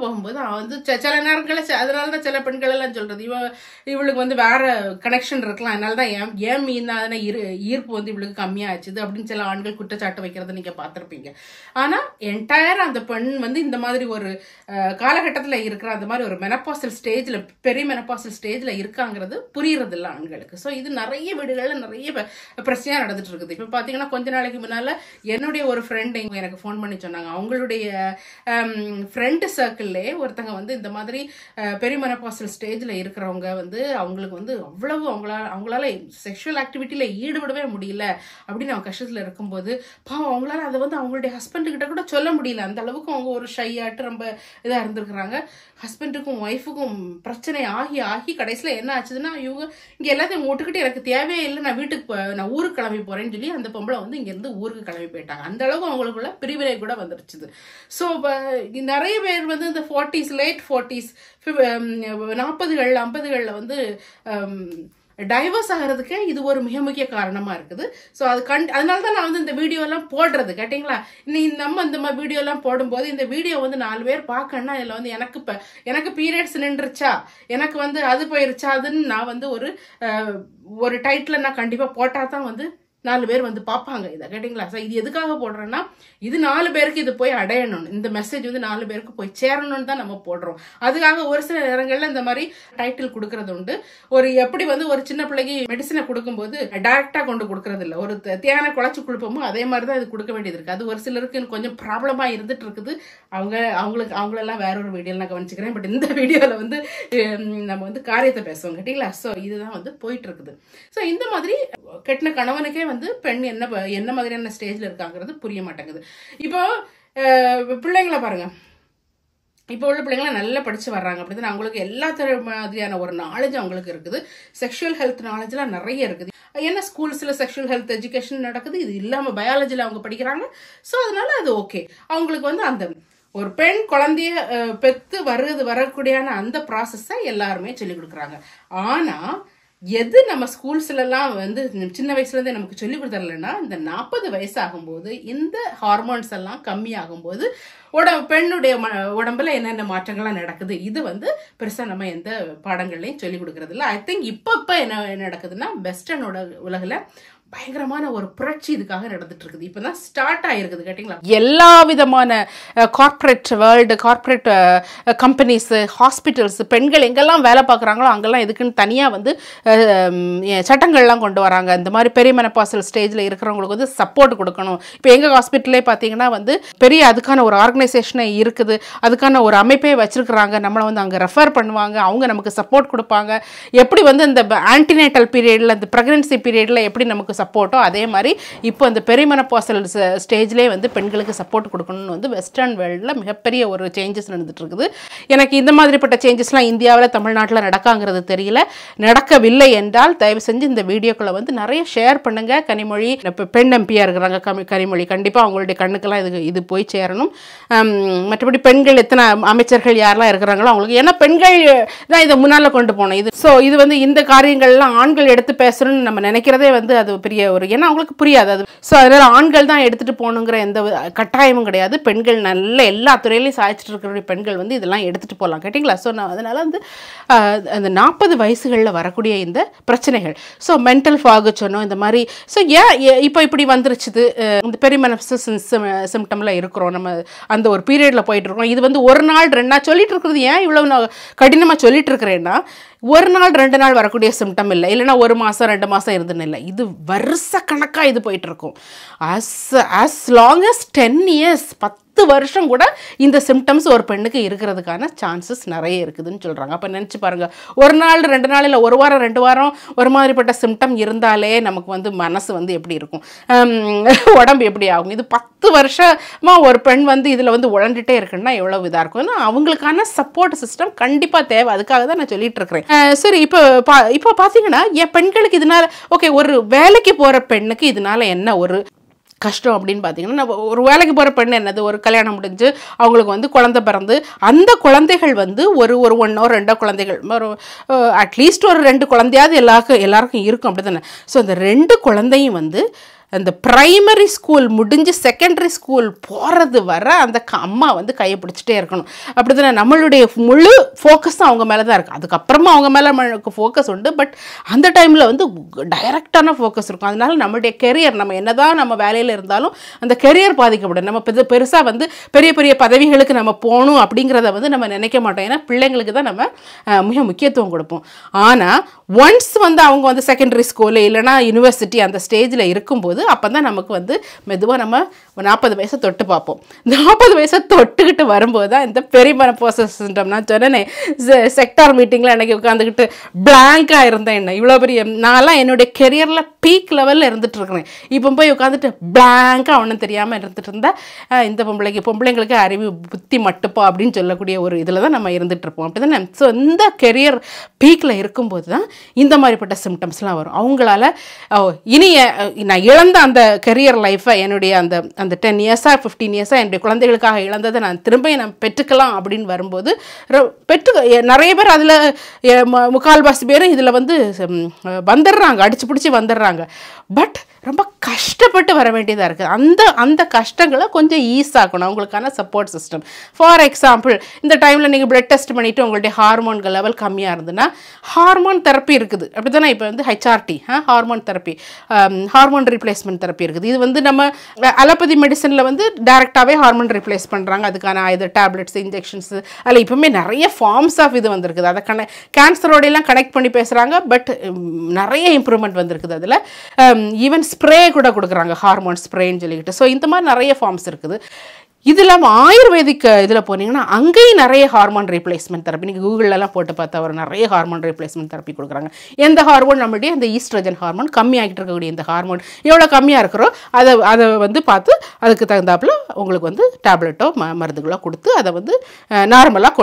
போகும்போது அவன் வந்து சில நேரங்களில் அதனாலதான் சில பெண்கள் எல்லாம் சொல்றது இவளுக்கு வந்து வேற கனெக்ஷன் இருக்கலாம், அதனாலதான் ஏன் மீனான ஈர்ப்பு வந்து இவளுக்கு கம்மியாச்சுது அப்படின்னு சில ஆண்கள் குற்றச்சாட்டு வைக்கிறத நீங்க பார்த்திருப்பீங்க. ஆனா என்டையர் அந்த பெண் வந்து இந்த மாதிரி ஒரு காலகட்டத்தில் இருக்கிற அந்த மாதிரி ஒரு மெனப்பாசல் ஸ்டேஜ்ல பெரிய மெனப்பாசல் ஸ்டேஜ்ல இருக்காங்கிறது புரியறது இல்லை ஆண்களுக்கு. ஸோ இது நிறைய வீடுகள்ல நிறைய பிரச்சனையா நடந்துட்டு இருக்குது. இப்ப பாத்தீங்கன்னா கொஞ்ச நாளைக்கு முன்னால என்னுடைய ஒரு ஃப்ரெண்ட் எனக்கு ஃபோன் பண்ணி சொன்னாங்க, அவங்களுடைய ஃப்ரெண்ட் சர்க்கிள்லே ஒருத்தங்க வந்து இந்த மாதிரி பெரிய மெனப்பாசல் ஸ்டேஜ்ல இருக்கிறவங்க வந்து அவங்களுக்கு வந்து அவ்வளவு அவங்களால செக்ஷுவல் ஆக்டிவிட்டியில ஈடுபடவே முடியல அப்படின்னு அவங்க கஷ்டத்துல இருக்கும்போது பாவம் அவங்களால அதை வந்து அவங்களுடைய ஹஸ்பண்ட் கிட்ட கூட சொல்ல முடியல. அந்த அளவுக்கு அவங்க ஒரு ஷையாட்டு ரொம்ப இதா இருந்திருக்கிறாங்க. ஹஸ்பண்டுக்கும் ஒய்ஃபுக்கும் பிரச்சனை ஆகி கடைசியில என்ன ஆச்சுதுன்னா இவங்க இங்க எல்லாத்தையும் ஓட்டுக்கிட்டு எனக்கு தேவையே இல்லை, நான் ஊருக்கு கிளம்பி போறேன்னு சொல்லி அந்த பொம்பளை வந்து இங்க இருந்து ஊருக்கு கிளம்பி போயிட்டாங்க. அந்த அளவுக்கு அவங்களுக்குள்ள பிரிவினை கூட வந்துருச்சுது. ஸோ நிறைய பேர் வந்து இந்த 40s லேட் 40s 40கள் 50களில் வந்து டைவர்ஸ் ஆகிறதுக்கே இது ஒரு மிக முக்கிய காரணமா இருக்குது. ஸோ அது அதனாலதான் நான் வந்து இந்த வீடியோ எல்லாம் போடுறது கேட்டீங்களா. நம்ம இந்த மாதிரி வீடியோ எல்லாம் போடும்போது இந்த வீடியோ வந்து 4 பேர் பார்க்கணும்னா இதுல வந்து எனக்கு பீரியட்ஸ் நின்றுச்சா, எனக்கு வந்து அது போயிருச்சா, அதுன்னு நான் வந்து ஒரு டைட்டில் நான் கண்டிப்பா போட்டா தான் வந்து 4 பேர் வந்து பார்ப்பாங்க இதை கேட்டீங்களா. ஸோ இது எதுக்காக போடுறோம்னா இது 4 பேருக்கு இது போய் அடையணும், இந்த மெசேஜ் வந்து 4 பேருக்கு போய் சேரணும்னு தான் நம்ம போடுறோம். அதுக்காக ஒரு சில நேரங்கள்ல இந்த மாதிரி டைட்டில் கொடுக்கறது உண்டு. எப்படி வந்து ஒரு சின்ன பிள்ளைக்கு மெடிசனை கொடுக்கும்போது டைரக்டா கொண்டு கொடுக்கறது இல்லை, ஒரு தேனை குழச்சு கொடுப்போமோ அதே மாதிரிதான் இது கொடுக்க வேண்டியது இருக்கு. அது ஒரு சிலருக்கு கொஞ்சம் ப்ராப்ளமா இருந்துட்டு இருக்குது. அவங்களெல்லாம் வேற ஒரு வீடியோல நான் கவனிச்சுக்கிறேன். பட் இந்த வீடியோல வந்து நம்ம வந்து காரியத்தை பேசுவோம் கேட்டீங்களா. ஸோ இதுதான் வந்து போயிட்டு இருக்குது. ஸோ இந்த மாதிரி கெட்டின கணவனுக்கே வந்து பெண் என்ன மாதிரியான ஸ்டேஜ்ல இருக்காங்கிறது புரிய மாட்டேங்குது. இப்போ பிள்ளைங்களை பாருங்க, இப்போ உள்ள பிள்ளைங்களாம் நல்லா படிச்சு வர்றாங்க அப்படின்னா அவங்களுக்கு எல்லா மாதிரியான ஒரு நாலேஜ் அவங்களுக்கு இருக்குது. செக்ஷுவல் ஹெல்த் நாலேஜ்லாம் நிறைய இருக்குது. ஏன்னா ஸ்கூல்ஸ்ல செக்ஷுவல் ஹெல்த் எஜுகேஷன் நடக்குது, இது இல்லாம பயாலஜில அவங்க படிக்கிறாங்க. ஸோ அதனால அது ஓகே. அவங்களுக்கு வந்து அந்த ஒரு பெண் குழந்தைய பெத்து வரக்கூடியான அந்த ப்ராசஸை எல்லாருமே சொல்லிக் கொடுக்குறாங்க. ஆனா எது நம்ம ஸ்கூல்ஸ்ல எல்லாம் வந்து சின்ன வயசுல இருந்தே நமக்கு சொல்லி கொடுத்தரலன்னா இந்த 40 வயசு ஆகும்போது இந்த ஹார்மோன்ஸ் எல்லாம் கம்மி ஆகும்போது பெண்ணுடைய உடம்புல என்னென்ன மாற்றங்கள்லாம் நடக்குது இது வந்து பெருசா நம்ம எந்த பாடங்கள்லையும் சொல்லி கொடுக்கறது இல்லை. ஐ திங்க் இப்ப என்ன நடக்குதுன்னா வெஸ்டர்னோட உலகில பயங்கரமான ஒரு புரட்சி இதுக்காக நடந்துட்டு இருக்குது. இப்பதான் ஸ்டார்ட் ஆயிருக்குது கேட்டீங்களா. எல்லா விதமான corporate world, corporate companies, hospitals, பெண்கள் எங்கெல்லாம் வேலை பார்க்குறாங்களோ அங்கெல்லாம் இதுக்குன்னு தனியாக வந்து சட்டங்கள்லாம் கொண்டு வராங்க. இந்த மாதிரி பெரிய மெனப்பாசல் ஸ்டேஜில் இருக்கிறவங்களுக்கு வந்து சப்போர்ட் கொடுக்கணும். இப்போ எங்கள் ஹாஸ்பிட்டலே பார்த்தீங்கன்னா வந்து பெரிய அதுக்கான ஒரு ஆர்கனைசேஷனே இருக்குது, அதுக்கான ஒரு அமைப்பே வச்சிருக்கிறாங்க. நம்மளை வந்து அங்கே ரெஃபர் பண்ணுவாங்க, அவங்க நமக்கு சப்போர்ட் கொடுப்பாங்க. எப்படி வந்து இந்த ஆன்டினேட்டல் பீரியடில், இந்த ப்ரெக்னன்சி பீரியடில் எப்படி நமக்கு சப்போர்ட்டோ அதே மாதிரி இப்போ இந்த பெரிமெனப்பாசல் ஸ்டேஜ்லேயே வந்து பெண்களுக்கு சப்போர்ட் கொடுக்கணும்னு வந்து வெஸ்டர்ன் வேர்ல்டில் மிகப்பெரிய ஒரு சேஞ்சஸ் நடந்துட்டு இருக்குது. எனக்கு இந்த மாதிரிப்பட்ட சேஞ்சஸ்லாம் இந்தியாவில் தமிழ்நாட்டில் நடக்காங்கிறது தெரியல. நடக்கவில்லை என்றால் தயவு செஞ்சு இந்த வீடியோக்களை வந்து நிறைய ஷேர் பண்ணுங்க. கனிமொழி பெண் எம்பியாக இருக்கிறாங்க, கனிமொழி கண்டிப்பாக அவங்களுடைய கண்ணுக்கெல்லாம் இது போய் சேரணும். மற்றபடி பெண்கள் எத்தனை அமைச்சர்கள் யாரெல்லாம் இருக்கிறாங்களோ அவங்களுக்கு, ஏன்னா பெண்கள் தான் இதை முன்னால் கொண்டு போகணும். இது வந்து இந்த காரியங்கள்லாம் ஆண்கள் எடுத்து பேசணும்னு நம்ம நினைக்கிறதே வந்து அது பெரிய ஒரு ஏன்னா அவங்களுக்கு புரியாது அது. ஸோ அதனால் ஆண்கள் தான் எடுத்துகிட்டு போகணுங்கிற எந்த கட்டாயமும் கிடையாது. பெண்கள் நல்ல எல்லா துறையிலையும் சாதிச்சுட்டு இருக்கிற பெண்கள் வந்து இதெல்லாம் எடுத்துகிட்டு போகலாம் கேட்டிங்களா. ஸோ நான் அதனால் வந்து அந்த 40 வயசுகளில் வரக்கூடிய இந்த பிரச்சனைகள், ஸோ மென்டல் ஃபாகு சொன்னோம் இந்த மாதிரி. ஸோ இப்போ இப்படி வந்துருச்சுது இந்த பெரிமெனப்சிஸ் சிம்டமில் இருக்கிறோம் நம்ம, அந்த ஒரு பீரியடில் போயிட்டு இருக்கோம். இது வந்து ஒரு நாள் 2 நாள் சொல்லிட்டு இருக்கிறது ஏன் இவ்வளோ நான் கடினமாக சொல்லிட்டு இருக்கிறேன்னா, ஒரு நாள் 2 நாள் வரக்கூடிய சிம்டம் இல்லை, இல்லைன்னா 1 மாதம் 2 மாதம் இருந்துன்னு இல்லை, இது வருஷ கணக்காக இது போயிட்டுருக்கும். as long as 10 years 10 வருஷம் கூட இந்த சிம்டம்ஸ் ஒரு பெண்ணுக்கு இருக்கிறதுக்கான சான்சஸ் நிறைய இருக்குதுன்னு சொல்கிறாங்க. அப்போ நினச்சி பாருங்கள், ஒரு நாள் 2 நாள் இல்லை 1 வாரம் 2 வாரம் ஒரு மாதிரிப்பட்ட சிம்டம் இருந்தாலே நமக்கு வந்து மனசு வந்து எப்படி இருக்கும், உடம்பு எப்படி ஆகும். இது 10 வருஷமாக ஒரு பெண் வந்து இதில் வந்து உழண்டுட்டே இருக்குன்னா எவ்வளோ இதாக இருக்கும். ஏன்னா அவங்களுக்கான சப்போர்ட் சிஸ்டம் கண்டிப்பாக தேவை. அதுக்காக தான் நான் சொல்லிட்டு இருக்கிறேன். சரி, இப்போ பார்த்தீங்கன்னா என் பெண்களுக்கு இதனால் ஓகே, ஒரு வேலைக்கு போகிற பெண்ணுக்கு இதனால் என்ன ஒரு கஷ்டம் அப்படின்னு பார்த்தீங்கன்னா, நம்ம ஒரு வேலைக்கு போகிற பெண் என்னது, ஒரு கல்யாணம் முடிஞ்சு அவங்களுக்கு வந்து குழந்தை பிறந்து அந்த குழந்தைகள் வந்து ஒரு 1 or 2 குழந்தைகள், ஒரு அட்லீஸ்ட் ஒரு 2 குழந்தையாவது எல்லாருக்கும் இருக்கும் அப்படி தானே. ஸோ அந்த 2 குழந்தையும் வந்து அந்த பிரைமரி ஸ்கூல் முடிஞ்சு செகண்டரி ஸ்கூல் போகிறது வர அந்த அம்மா வந்து கையை பிடிச்சிட்டே இருக்கணும். அப்படி தானே நம்மளுடைய முழு ஃபோக்கஸும் அவங்க மேலே தான் இருக்குது. அதுக்கப்புறமா அவங்க மேலே நம்மளுக்கு ஃபோக்கஸ் உண்டு, பட் அந்த டைமில் வந்து டைரக்டான ஃபோக்கஸ் இருக்கும். அதனால நம்மளுடைய கெரியர், நம்ம என்ன தான் நம்ம வேலையில் இருந்தாலும் அந்த கெரியர் பாதிக்கப்படும். நம்ம பெருசாக வந்து பெரிய பெரிய பதவிகளுக்கு நம்ம போகணும் அப்படிங்கிறத வந்து நம்ம நினைக்க மாட்டோம். ஏன்னா பிள்ளைங்களுக்கு தான் நம்ம மிக முக்கியத்துவம் கொடுப்போம். ஆனால் ஒன்ஸ் வந்து அவங்க வந்து செகண்டரி ஸ்கூலு இல்லைனா யூனிவர்சிட்டி அந்த ஸ்டேஜில் இருக்கும்போது அப்போ தான் நமக்கு வந்து மெதுவாக நம்ம 40 வயசை தொட்டு பார்ப்போம். 40 வயசை தொட்டுக்கிட்டு வரும்போது தான் இந்த பெரிமெனோபாசல் சிண்டம். நான் சொன்னேனே செக்டார் மீட்டிங்கில் அன்றைக்கி உட்காந்துக்கிட்டு பிளாங்காக இருந்தேன். என்ன இவ்வளோ பெரிய நான்லாம் என்னுடைய கெரியரில் பீக் லெவலில் இருந்துட்டு இருக்கிறேன். இப்போ போய் உட்காந்துட்டு பிளாங்காக ஒன்றும் தெரியாமல் இருந்துட்டு இருந்தால் இந்த பொம்பளைங்களுக்கு அறிவு புத்தி மட்டுப்பா அப்படின்னு சொல்லக்கூடிய ஒரு இதில் தான் நம்ம இருந்துகிட்டு இருப்போம். அப்படி தானே. ஸோ இந்த கெரியர் பீக்கில் இருக்கும்போது தான் இந்த மாதிரிப்பட்ட சிம்டம்ஸ்லாம் வரும். அவங்களால இனி நான் இழந்த அந்த கெரியர் லைஃப்பை என்னுடைய அந்த 10 இயர்ஸாக 15 இயர்ஸாக என்னுடைய குழந்தைகளுக்காக இழந்ததை நான் திரும்ப பெற்றுக்கலாம் அப்படின்னு வரும்போது நிறைய பேர் அதில் 3/4 பேரும் இதில் வந்து வந்துடுறாங்க, அடிச்சு பிடிச்சி வந்துடுறாங்க. பட் ரொம்ப கஷ்டப்பட்டு வர வேண்டியதாக இருக்குது. அந்த கஷ்டங்களை கொஞ்சம் ஈஸ் ஆகணும் அவங்களுக்கான சப்போர்ட் சிஸ்டம். ஃபார் எக்ஸாம்பிள், இந்த டைமில் நீங்கள் பிளட் டெஸ்ட் பண்ணிவிட்டு உங்களுடைய ஹார்மோன்கள் லெவல் கம்மியாக இருந்ததுன்னா ஹார்மோன் தெரப்பி இருக்குது. அப்படி தானே. இப்போ வந்து HRT hormone therapy, hormone replacement therapy இருக்குது. இது வந்து நம்ம அலோபதி மெடிசனில் வந்து டைரெக்டாகவே ஹார்மோன் ரீப்ளேஸ் பண்ணுறாங்க. அதுக்கான இது டேப்லெட்ஸ், இன்ஜெக்ஷன்ஸு, அதில் இப்போவுமே நிறைய ஃபார்ம்ஸ் ஆஃப் இது வந்திருக்குது. அதை கேன்சரோடையெல்லாம் கனெக்ட் பண்ணி பேசுகிறாங்க. பட் நிறைய இம்ப்ரூவ்மெண்ட் வந்திருக்குது. அதில் ஈவன் ஸ்ப்ரே கூட கொடுக்குறாங்க, ஹார்மோன் ஸ்ப்ரேன்னு சொல்லிக்கிட்டு. ஸோ இந்த மாதிரி நிறைய ஃபார்ம்ஸ் இருக்குது. இது இல்லாமல் ஆயுர்வேதிக் இதில் போனீங்கன்னா அங்கேயும் நிறைய ஹார்மோன் ரீப்ளேஸ்மெண்ட் தெரப்பி, நீங்கள் கூகுளெலாம் போட்டு பார்த்தா ஒரு நிறைய ஹார்மோன் ரீப்ளேஸ்மெண்ட் தெரப்பி கொடுக்குறாங்க. எந்த ஹார்மோன் நம்மளுடைய அந்த ஈஸ்ட்ரஜன் ஹார்மோன் கம்மியாகிட்டு இருக்கக்கூடிய இந்த ஹார்மோன் எவ்வளோ கம்மியாக இருக்கிறோ அதை வந்து பார்த்து அதுக்கு தகுந்தாப்புல உங்களுக்கு வந்து டேப்லெட்டோ மருந்துகளோ கொடுத்து அதை வந்து நார்மலாக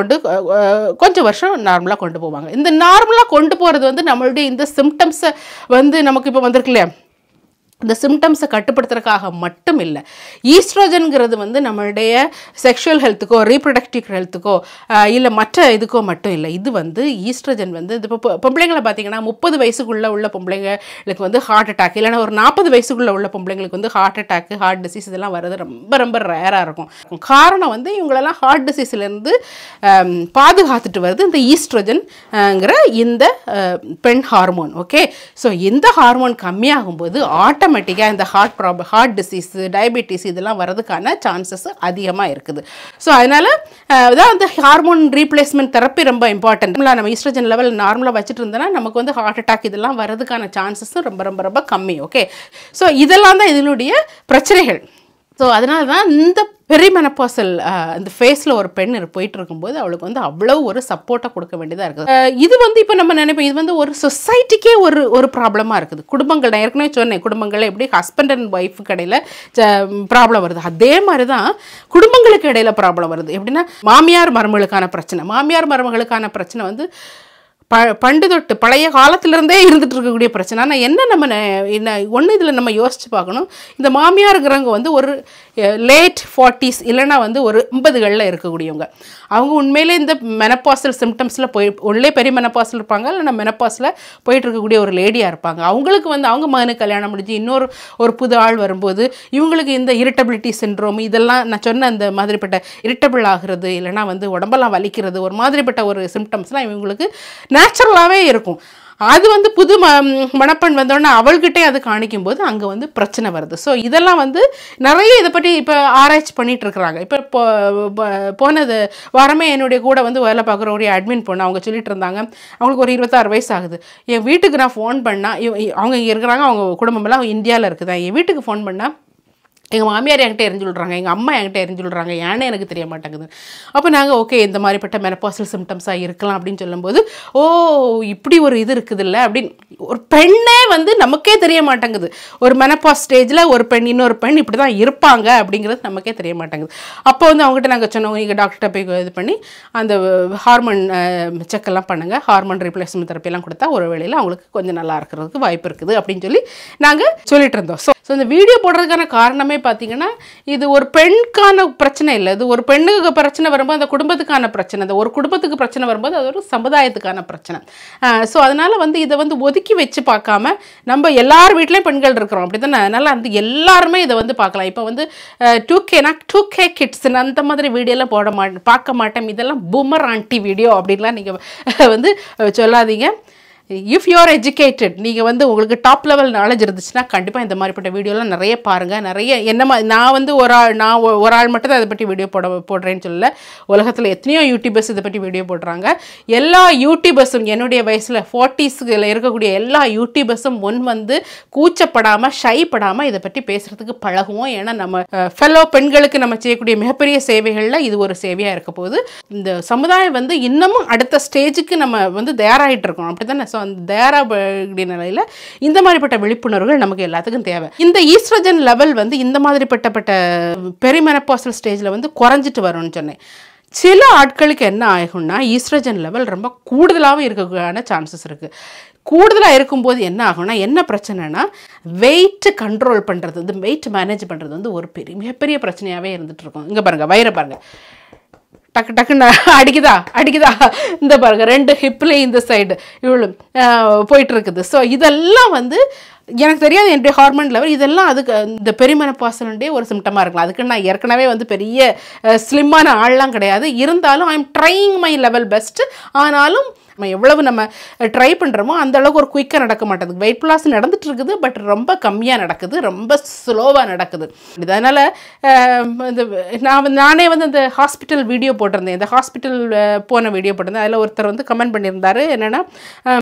கொஞ்சம் வருஷம் நார்மலாக கொண்டு போவாங்க. இந்த நார்மலாக கொண்டு போகிறது வந்து நம்மளுடைய இந்த சிம்டம்ஸை வந்து நமக்கு இப்போ வந்திருக்கு இல்லையா, இந்த சிம்டம்ஸை கட்டுப்படுத்துறதுக்காக மட்டும் இல்லை. ஈஸ்ட்ரோஜன்கிறது வந்து நம்மளுடைய செக்ஷுவல் ஹெல்த்துக்கோ ரீப்ரொடக்டிவ் ஹெல்த்துக்கோ இல்லை மற்ற இதுக்கோ மட்டும் இல்லை. இது வந்து ஈஸ்ட்ரோஜன் வந்து இப்போ பொம்பளைங்களை பார்த்தீங்கன்னா 30 வயசுக்குள்ளே உள்ள பொம்பளைங்களுக்கு வந்து ஹார்ட் அட்டாக், இல்லைன்னா ஒரு 40 வயசுக்குள்ளே உள்ள பொம்பளைங்களுக்கு வந்து ஹார்ட் அட்டாக்கு, ஹார்ட் டிசீஸ் இதெல்லாம் வர்றது ரொம்ப ரொம்ப ரேராக இருக்கும். காரணம் வந்து இவங்களெல்லாம் ஹார்ட் டிசீஸ்லேருந்து பாதுகாத்துட்டு வருது இந்த ஈஸ்ட்ரோஜன்ங்கிற இந்த பெண் ஹார்மோன். ஓகே, ஸோ இந்த ஹார்மோன் கம்மியாகும்போது ஆட்டோமேட்டிக்காக இந்த ஹார்ட் டிசீஸ், டயபெட்டிஸ் இதெல்லாம் வரதுக்கான சான்சஸ் அதிகமாக இருக்குது. ஸோ அதனால் தான் அந்த ஹார்மோன் ரீப்ளேஸ்மெண்ட் தெரப்பி ரொம்ப இம்பார்ட்டன்ட். நம்ம ஈஸ்ட்ரோஜன் லெவல் நார்மலாக வச்சுட்டு இருந்தோன்னா நமக்கு வந்து ஹார்ட் அட்டாக் இதெல்லாம் வரதுக்கான சான்சஸும் ரொம்ப ரொம்ப ரொம்ப கம்மி. ஓகே, ஸோ இதெல்லாம் தான் இதனுடைய பிரச்சனைகள். ஸோ அதனால தான் இந்த பெரிமெனோபாசல் இந்த ஃபேஸில் ஒரு பெண் போயிட்டு இருக்கும்போது அவளுக்கு வந்து அவ்வளோ ஒரு சப்போர்ட்டாக கொடுக்க வேண்டியதாக இருக்குது. இது வந்து இப்போ நம்ம நினைப்போம் இது வந்து ஒரு சொசைட்டிக்கே ஒரு ப்ராப்ளமாக இருக்குது. குடும்பங்கள், நான் ஏற்கனவே சொன்னேன், குடும்பங்கள் எப்படி ஹஸ்பண்ட் அண்ட் ஒய்ஃபுக்கு இடையில் ப்ராப்ளம் வருது, அதே மாதிரி தான் குடும்பங்களுக்கு இடையில் ப்ராப்ளம் வருது. எப்படின்னா மாமியார் மருமகளுக்கான பிரச்சனை வந்து பண்டு தொட்டு பழைய காலத்திலிருந்தே இருந்துட்டு இருக்கக்கூடிய பிரச்சனை. ஆனால் என்ன நம்ம என்ன ஒன்று இதில் நம்ம யோசிச்சு பார்க்கணும். இந்த மாமியாருங்கிறவங்க வந்து ஒரு லேட் 40s இல்லைன்னா வந்து ஒரு 50களில் இருக்கக்கூடியவங்க. அவங்க உண்மையிலே இந்த மெனப்பாசல் சிம்டம்ஸில் உள்ளே பெரிய மெனப்பாஸில் இருப்பாங்க, இல்லைன்னா மெனப்பாஸில் போயிட்டு இருக்கக்கூடிய ஒரு லேடியாக இருப்பாங்க. அவங்களுக்கு வந்து அவங்க மகனுக்கு கல்யாணம் முடிஞ்சு ஒரு புது ஆள் வரும்போது இவங்களுக்கு இந்த இரிட்டபிலிட்டி சிண்ட்ரோம் இதெல்லாம் நான் சொன்ன அந்த மாதிரிப்பட்ட இரிட்டபிள் ஆகிறது, இல்லைனா வந்து உடம்பெல்லாம் வலிக்கிறது, ஒரு மாதிரிப்பட்ட ஒரு சிம்டம்ஸ்லாம் இவங்களுக்கு நேச்சுரலாகவே இருக்கும். அது வந்து புது மணப்பெண் வந்தோடனே அவள்கிட்டே அது காணிக்கும் போது அங்கே வந்து பிரச்சனை வருது. ஸோ இதெல்லாம் வந்து நிறைய இதை பற்றி இப்போ ஆராய்ச்சி பண்ணிகிட்டு இருக்கிறாங்க. இப்போ போனது வாரமே என்னுடைய கூட வந்து வேலை பார்க்குற ஒரு அட்மின் பொண்ணு அவங்க சொல்லிட்டு இருந்தாங்க, அவங்களுக்கு ஒரு 26 வயசு ஆகுது. என் வீட்டுக்கு நான் ஃபோன் பண்ணால் அவங்க இங்கே இருக்கிறாங்க, அவங்க குடும்பமெல்லாம் இந்தியாவில் இருக்குதா, என் வீட்டுக்கு ஃபோன் பண்ணால் எங்கள் மாமியார் என்கிட்ட எரிஞ்சு விட்றாங்க, எங்கள் அம்மா என்கிட்ட எரிஞ்சு விட்றாங்க, ஏன்னு எனக்கு தெரிய மாட்டேங்குது. அப்போ நாங்கள் ஓகே இந்த மாதிரிப்பட்ட மெனப்பாசல் சிம்டம்ஸாக இருக்கலாம் அப்படின்னு சொல்லும்போது, ஓ இப்படி ஒரு இது இருக்குது இல்லை அப்படின்னு ஒரு பெண்ணே வந்து நமக்கே தெரிய மாட்டேங்குது. ஒரு மெனப்பாஸ் ஸ்டேஜில் ஒரு பெண் இன்னொரு பெண் இப்படி தான் இருப்பாங்க அப்படிங்கிறது நமக்கே தெரிய மாட்டேங்குது. அப்போ வந்து அவங்ககிட்ட நாங்கள் சொன்னோம், நீங்கள் டாக்டர்கிட்ட போய் இது பண்ணி அந்த ஹார்மோன் செக்கெல்லாம் பண்ணுங்கள், ஹார்மோன் ரீப்ளேஸ்மெண்ட் தெரப்பியெல்லாம் கொடுத்தா ஒரு வேளையில் அவங்களுக்கு கொஞ்சம் நல்லா இருக்கிறதுக்கு வாய்ப்பு இருக்குது அப்படின்னு சொல்லி நாங்கள் சொல்லிட்டு இருந்தோம். ஸோ இந்த வீடியோ போடுறதுக்கான காரணமே பார்த்தீங்கன்னா இது ஒரு பெண்ணுக்கான பிரச்சனை இல்லை, இது ஒரு பெண்ணுக்கு பிரச்சனை வரும்போது அந்த குடும்பத்துக்கான பிரச்சனை, அந்த ஒரு குடும்பத்துக்கு பிரச்சனை வரும்போது அது ஒரு சமுதாயத்துக்கான பிரச்சனை. ஸோ அதனால் வந்து இதை வந்து ஒதுக்கி வச்சு பார்க்காம நம்ம எல்லார் வீட்லேயும் பெண்கள் இருக்கிறோம் அப்படி தானே, அதனால் அந்த எல்லாருமே இதை வந்து பார்க்கலாம். இப்போ வந்து 2K கிட்ஸ் அந்த மாதிரி வீடியோலாம் பார்க்க மாட்டேன், இதெல்லாம் பூமர் ஆண்டி வீடியோ அப்படின்லாம் நீங்கள் வந்து சொல்லாதீங்க. இஃப் யூ ஆர் எஜுகேட்டட், நீங்கள் வந்து உங்களுக்கு டாப் லெவல் நாலேஜ் இருந்துச்சுன்னா கண்டிப்பாக இந்த மாதிரிப்பட்ட வீடியோலாம் நிறைய பாருங்கள். நிறைய என்னமா நான் வந்து ஒரு ஆள் மட்டும் தான் இதை பற்றி வீடியோ போடுறேன்னு சொல்லல, உலகத்தில் எத்தனையோ யூடியூபர்ஸ் இதை பற்றி வீடியோ போடுறாங்க. எல்லா யூடியூபர்ஸும் என்னுடைய வயசில் 40ஸ்ல இருக்கக்கூடிய எல்லா யூடியூபர்ஸும் வந்து கூச்சப்படாமல் ஷைப்படாமல் இதை பற்றி பேசுகிறதுக்கு பழகுவோம். ஏன்னா நம்ம ஃபெல்லோ பெண்களுக்கு நம்ம செய்யக்கூடிய மிகப்பெரிய சேவைகளில் இது ஒரு சேவையாக இருக்க போது. இந்த சமுதாயம் வந்து இன்னமும் அடுத்த ஸ்டேஜுக்கு நம்ம வந்து தயாராகிட்டு இருக்கோம் அப்படி தானே. ஸோ அந்த தயாராகக்கூடிய நிலையில் இந்த மாதிரிப்பட்ட விழிப்புணர்வுகள் நமக்கு எல்லாத்துக்கும் தேவை. இந்த ஈஸ்ட்ரோஜன் லெவல் வந்து இந்த மாதிரிப்பட்ட பெரிமெனப்பாசல் ஸ்டேஜில் வந்து குறைஞ்சிட்டு வரும்னு சொன்னேன். சில ஆட்களுக்கு என்ன ஆகும்னா ஈஸ்ட்ரோஜன் லெவல் ரொம்ப கூடுதலாகவும் இருக்கக்கூடிய சான்சஸ் இருக்குது. கூடுதலாக இருக்கும்போது என்ன ஆகும்னா என்ன பிரச்சனைனா வெயிட் கண்ட்ரோல் பண்ணுறது, இந்த வெயிட் மேனேஜ் பண்ணுறது வந்து ஒரு மிகப்பெரிய பிரச்சனையாகவே இருந்துகிட்டு இருக்கும். இங்கே பாருங்கள், வயிறை பாருங்கள், டக்கு டக்குன்னு அடிக்குதா இந்த பாருங்க, 2 ஹிப்லேயும் இந்த சைடு இவ்வளோ போயிட்டு இருக்குது. ஸோ இதெல்லாம் வந்து எனக்கு தெரியாது என்னுடைய ஹார்மோன் லெவல், இதெல்லாம் அதுக்கு இந்த பெரிமெனப்பாசலுடைய ஒரு சிம்டமாக இருக்கலாம். அதுக்கு நான் ஏற்கனவே வந்து பெரிய ஸ்லிம்மான ஆள்லாம் கிடையாது, இருந்தாலும் I am trying my level best. ஆனாலும் நம்ம எவ்வளவு நம்ம ட்ரை பண்ணுறோமோ அந்த அளவுக்கு ஒரு குயிக்காக நடக்க மாட்டேங்குது. வெயிட் லாஸ் நடந்துட்டு இருக்குது, பட் ரொம்ப கம்மியாக நடக்குது, ரொம்ப ஸ்லோவாக நடக்குது. அதனால் நானே வந்து அந்த ஹாஸ்பிட்டல் வீடியோ போட்டிருந்தேன், இந்த ஹாஸ்பிட்டல் போன வீடியோ போட்டிருந்தேன். அதில் ஒருத்தர் வந்து கமெண்ட் பண்ணியிருந்தார், என்னென்னா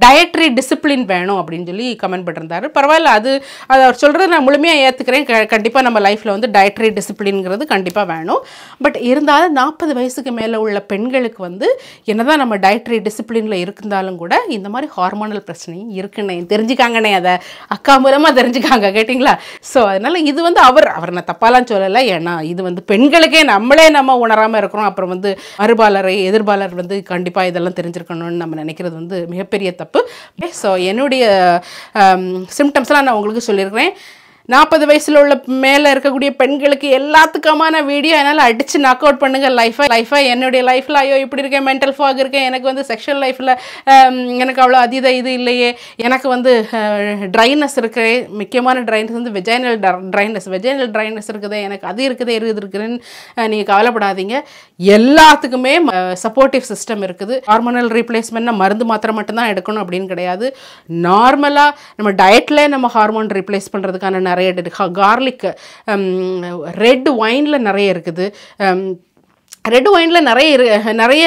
டயட்ரி டிசிப்ளின் வேணும் அப்படின்னு சொல்லி கமெண்ட் பண்ணியிருந்தார். பரவாயில்ல, அது அவர் சொல்கிறது நான் முழுமையாக ஏற்றுக்கிறேன். கண்டிப்பாக நம்ம லைஃப்பில் வந்து டயட்ரி டிசிப்ளின்ங்கிறது கண்டிப்பாக வேணும். பட் இருந்தாலும் 40 வயசுக்கு மேலே உள்ள பெண்களுக்கு வந்து என்னதான் நம்ம டயட்ரி டிசிப்ளினில் இருந்தாலும் கூட இந்த மாதிரி ஹார்மோனல் பிரச்சனையும் இருக்குன்னு தெரிஞ்சுக்காங்கன்னே, அதை அக்கா மூலமாக தெரிஞ்சுக்காங்க, கேட்டிங்களா? ஸோ அதனால் இது வந்து அவர் நான் தப்பாலாம் சொல்லலை. ஏன்னா இது வந்து பெண்களுக்கே நம்ம உணராமல் இருக்கிறோம். அப்புறம் வந்து எதிர்பாலர் வந்து கண்டிப்பாக இதெல்லாம் தெரிஞ்சிருக்கணும்னு நம்ம நினைக்கிறது வந்து மிகப்பெரிய தப்பு. ஸோ என்னுடைய சிம்டம்ஸ்லாம் நான் உங்களுக்கு சொல்லியிருக்கிறேன். 40 வயசில் உள்ள மேலே இருக்கக்கூடிய பெண்களுக்கு எல்லாத்துக்குமான வீடியோ என்னால் அடித்து நாக் அவுட் பண்ணுங்கள். லைஃபை என்னுடைய லைஃப்பில் ஐயோ இப்படி இருக்கேன், மென்டல் ஃபாக் இருக்கேன், எனக்கு வந்து செக்ஷுவல் லைஃப்பில் எனக்கு அவ்வளோ இது இல்லையே, எனக்கு வந்து ட்ரைனஸ் இருக்கு, முக்கியமான ட்ரைனஸ் வந்து வெஜைனல் ட்ரைனஸ் இருக்குது, எனக்கு அது இருக்குதுன்னு நீங்கள் கவலைப்படாதீங்க. எல்லாத்துக்குமே சப்போர்ட்டிவ் சிஸ்டம் இருக்குது. ஹார்மோனல் ரீப்ளேஸ்மெண்ட்னா மருந்து மாத்திரை மட்டும்தான் எடுக்கணும் அப்படின்னு கிடையாது. நார்மலாக நம்ம டயட்டில் நம்ம ஹார்மோன் ரீப்ளேஸ் பண்ணுறதுக்கான நிறைய கார்லிக், ரெட் ஒயினில் நிறைய இருக்குது. ரெட் ஒயினில் நிறைய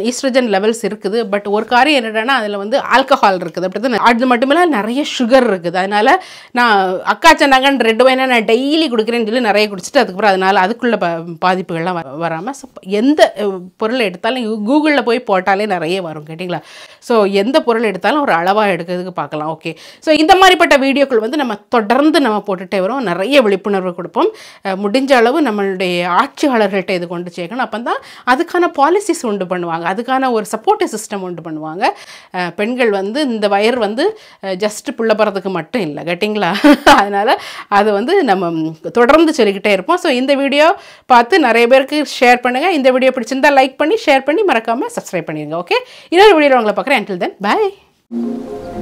ஈஸ்ட்ரோஜன் லெவல்ஸ் இருக்குது. பட் ஒரு காரியம் என்னென்னா அதில் வந்து ஆல்கஹால் இருக்குது, அப்படி தான். அது மட்டுமில்ல நிறைய சுகர் இருக்குது. அதனால் நான் அக்கா சொன்னாங்கன்னு ரெட் ஒயினை நான் டெய்லி குடிக்கிறேன்னு சொல்லி நிறைய குடிச்சிட்டு அதுக்கப்புறம் அதனால் அதுக்குள்ள பாதிப்புகள்லாம் வராமல் எந்த பொருள் எடுத்தாலும் கூகுளில் போய் போட்டாலே நிறைய வரும், கேட்டிங்களா? ஸோ எந்த பொருள் எடுத்தாலும் ஒரு அளவாக எடுக்கிறதுக்கு பார்க்கலாம். ஓகே, ஸோ இந்த மாதிரிப்பட்ட வீடியோக்கள் வந்து நம்ம தொடர்ந்து நம்ம போட்டுகிட்டே வரோம், நிறைய விழிப்புணர்வு கொடுப்போம். முடிஞ்ச அளவு நம்மளுடைய ஆட்சியாளர்கள்ட்ட இது கொண்டு சேர்க்கணும். அப்போ அப்போ தான் அதுக்கான பாலிசிஸ் உண்டு பண்ணுவாங்க, அதுக்கான ஒரு சப்போர்ட்டிவ் சிஸ்டம் உண்டு பண்ணுவாங்க. பெண்கள் வந்து இந்த வயர் வந்து ஜஸ்ட் புள்ள போகிறதுக்கு மட்டும் இல்லை, கேட்டிங்களா? அதனால் அது வந்து நம்ம தொடர்ந்து சொல்லிக்கிட்டே இருப்போம். ஸோ இந்த வீடியோ பார்த்து நிறைய பேருக்கு ஷேர் பண்ணுங்கள். இந்த வீடியோ பிடிச்சிருந்தால் லைக் பண்ணி ஷேர் பண்ணி மறக்காமல் சப்ஸ்கிரைப் பண்ணிடுங்க. ஓகே, இன்னொரு வீடியோவில் உங்களை பார்க்குறேன். until then bye.